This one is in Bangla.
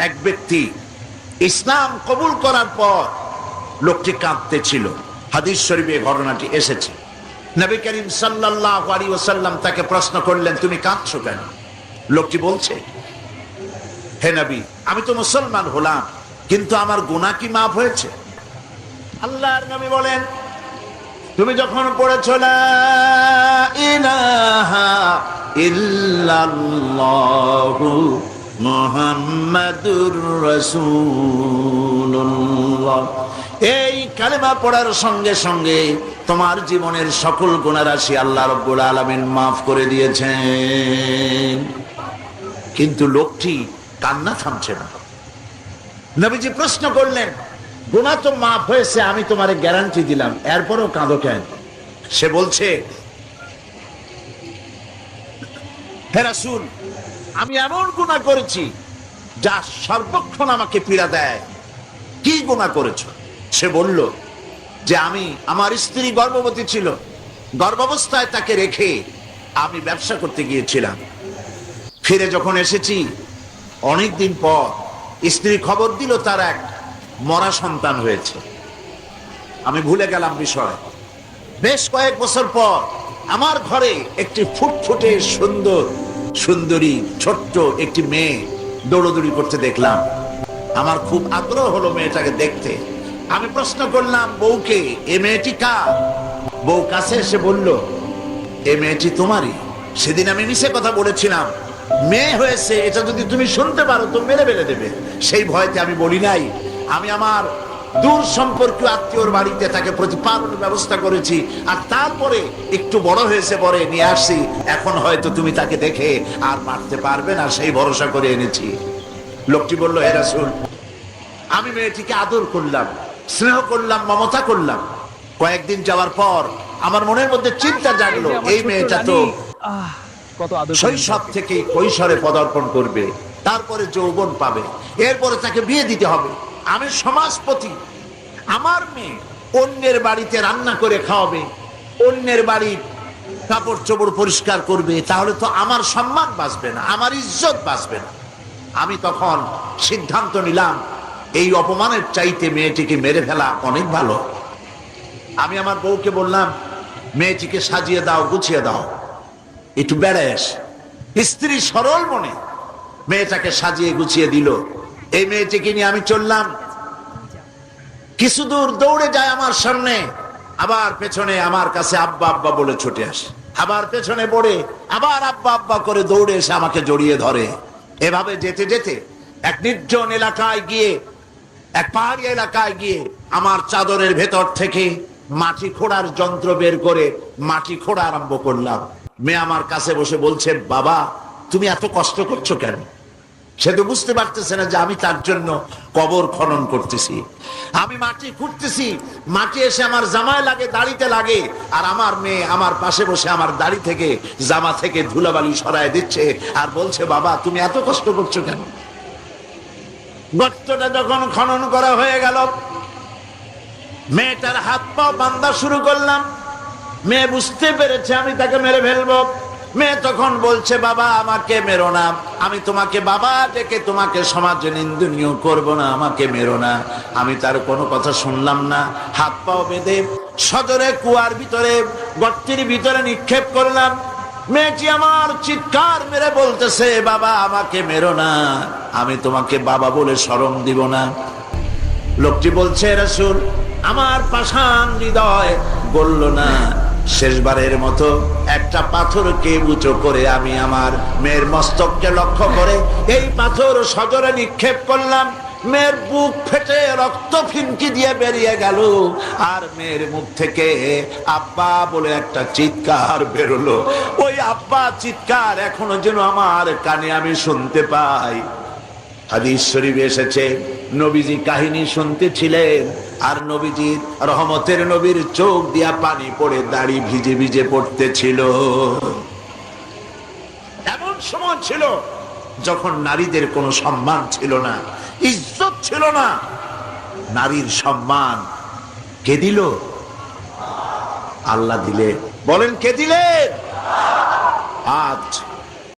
এক ব্যক্তি ইসলাম কবুল করার পর লোকটি কাঁদতেছিল। হাদিস শরীফে ঘটনাটি এসেছে। নবী করিম সাল্লাল্লাহু আলাইহি ওয়াসাল্লাম তাকে প্রশ্ন করলেন, তুমি কাঁদছো কেন? লোকটি বলছে, হে নবী, আমি তো মুসলমান হলাম, কিন্তু আমার গুনাহ কি মাফ হয়েছে? আল্লাহর নবী বলেন, তুমি যখন পড়েছো লা ইলাহা ইল্লাল্লাহু মুহাম্মাদুর রাসূলুল্লাহ, এই কালেমা পড়ার সঙ্গে সঙ্গে তোমার জীবনের সকল গুনাহ রাশি আল্লাহ রাব্বুল আলামিন মাফ করে দিয়েছেন। কিন্তু লোকটি কান্না থামছে না। নবীজি প্রশ্ন করলেন, গুনাহ তো মাফ হয়েছে, আমি তোমারে গ্যারান্টি দিলাম, এরপরও কাঁদো কেন? সে বলছে, হে রাসূল, আমি এমন গুনাহ করেছি যা সর্বক্ষণ আমাকে পীড়া দেয়। কি গুনাহ করেছো? সে বলল যে আমি, আমার স্ত্রী গর্ভবতী ছিল, গর্ভাবস্থায় তাকে রেখে আমি ব্যবসা করতে গিয়েছিলাম। ফিরে যখন এসেছি অনেকদিন পর স্ত্রী খবর দিল তার এক মরা সন্তান হয়েছে। আমি ভুলে গেলাম বিষয়। বেশ কয়েক বছর পর আমার ঘরে একটি ফুটফুটে সুন্দরী ছোট্ট একটি মেয়ে দৌড়দৌড়ি করতে দেখলাম। আমার খুব আগ্রহ হলো মেয়েটাকে দেখতে। আমি প্রশ্ন করলাম বউকে, এ মেয়েটি কার? বউ কাছে এসে বলল, এ মেয়েটি তোমারই। সেদিন আমি মিছে কথা বলেছিলাম, মেয়ে হয়েছে এটা যদি তুমি শুনতে পারো তো মেরে ফেলে দেবে। সেই ভয়তে আমি বলি নাই। আমি আমার দূর সম্পর্কীয় আত্মীয়র বাড়িতে তাকে প্রতিপালনের ব্যবস্থা করেছি, আর তারপরে একটু বড় হয়েছে পরে নিয়ে আসছি। এখন হয়তো তুমি তাকে দেখে আর মারতে পারবে না, সেই ভরসা করে এনেছি। লোকটি বলল, হে রাসূল, আমি মেয়েটিকে আদর করলাম, স্নেহ করলাম, মমতা করলাম। কয়েকদিন যাওয়ার পর আমার মনের মধ্যে চিন্তা জাগলো, এই মেয়েটা তো শৈশব থেকেই কৈশোরে পদার্পণ করবে, তারপরে যৌবন পাবে, এরপরে তাকে বিয়ে দিতে হবে। আমি সমাজপতি, আমার মেয়ে অন্যের বাড়িতে রান্না করে খাওয়াবে, অন্যের বাড়ির কাপড় চোপড় পরিষ্কার করবে, তাহলে তো আমার সম্মান বাঁচবে না, আমার ইজ্জত বাঁচবে না। আমি তখন সিদ্ধান্ত নিলাম, এই অপমানের চাইতে মেয়েটিকে মেরে ফেলা অনেক ভালো। আমি আমার বউকে বললাম, মেয়েটিকে সাজিয়ে দাও, গুছিয়ে দাও, একটু বেড়ায় আসে। স্ত্রী সরল মনে মেয়েটাকে সাজিয়ে গুছিয়ে দিল। এই মেয়েটিকে নিয়ে আমি চললাম। কিছু দূর দৌড়ে যায় আমার সামনে, আবার পেছনে আমার কাছে আব্বা আব্বা বলে ছুটে আসে, আবার পেছনে পড়ে আবার আব্বা আব্বা করে দৌড়ে এসে আমাকে জড়িয়ে ধরে। এভাবে যেতে যেতে এক নির্জন এলাকায় গিয়ে, এক পাহাড়ি এলাকায় গিয়ে আমার চাদরের ভেতর থেকে মাটি খোঁড়ার যন্ত্র বের করে মাটি খোঁড়া আরম্ভ করলাম। মেয়ে আমার কাছে বসে বলছে, বাবা তুমি এত কষ্ট করছো কেন? সে তো বুঝতে পারতেছে না যে আমি তার জন্য কবর খনন করতেছি। আমি মাটি খুঁড়তেছি, মাটি এসে আমার জামায় লাগে, দাড়িতে লাগে, আর আমার মেয়ে আমার পাশে বসে আমার দাড়ি থেকে, জামা থেকে ধুলাবালি সরায় দিচ্ছে আর বলছে, বাবা তুমি এত কষ্ট করছো কেন? গর্তটা যখন খনন করা হয়ে গেল, মেয়েটার হাত পা বাঁধা শুরু করলাম। মেয়ে বুঝতে পেরেছে আমি তাকে মেরে ফেলবো। মেয়ে তখন বলছে, বাবা আমাকে মেরো না, আমি তোমাকে বাবা ডেকে তোমাকে সমাজে নিন্দনীয় করবো না, আমাকে মেরো না। আমি তার কোনো কথা শুনলাম না। হাত পাও বেঁধে সজোরে কুয়ার ভিতরে, গর্তের ভিতরে নিক্ষেপ করলাম। মেয়েটি আমার চিৎকার মেরে বলতেছে, বাবা আমাকে মেরো না, আমি তোমাকে বাবা বলে শরম দিব না। লোকটি বলছে, রাসূল আমার পাষাণ হৃদয় গলল না। শেষবারের মতো একটা পাথরকে উঁচু করে আমি আমার মেয়ের মস্তককে লক্ষ্য করে এই পাথর সজোরে নিক্ষেপ করলাম। মেয়ের বুক ফেটে রক্ত ফিনকি দিয়ে বেরিয়ে গেল, আর মেয়ের মুখ থেকে আব্বা বলে একটা চিৎকার বেরোলো। ওই আব্বা চিৎকার এখনো যেন আমার কানে আমি শুনতে পাই। হাদিস শরীফে এসেছে, নবীজি কাহিনী শুনতেছিলেন, আর নবীজির রহমতের নবীর চোখ দিয়া পানি পড়ে দাড়ি ভিজে ভিজে পড়তেছিল। এমন সময় ছিল যখন নারীদের কোনো সম্মান ছিল না, ইজ্জত ছিল না। নারীর সম্মান কে দিল? আল্লাহ দিলে। বলেন কে দিলেন? আজ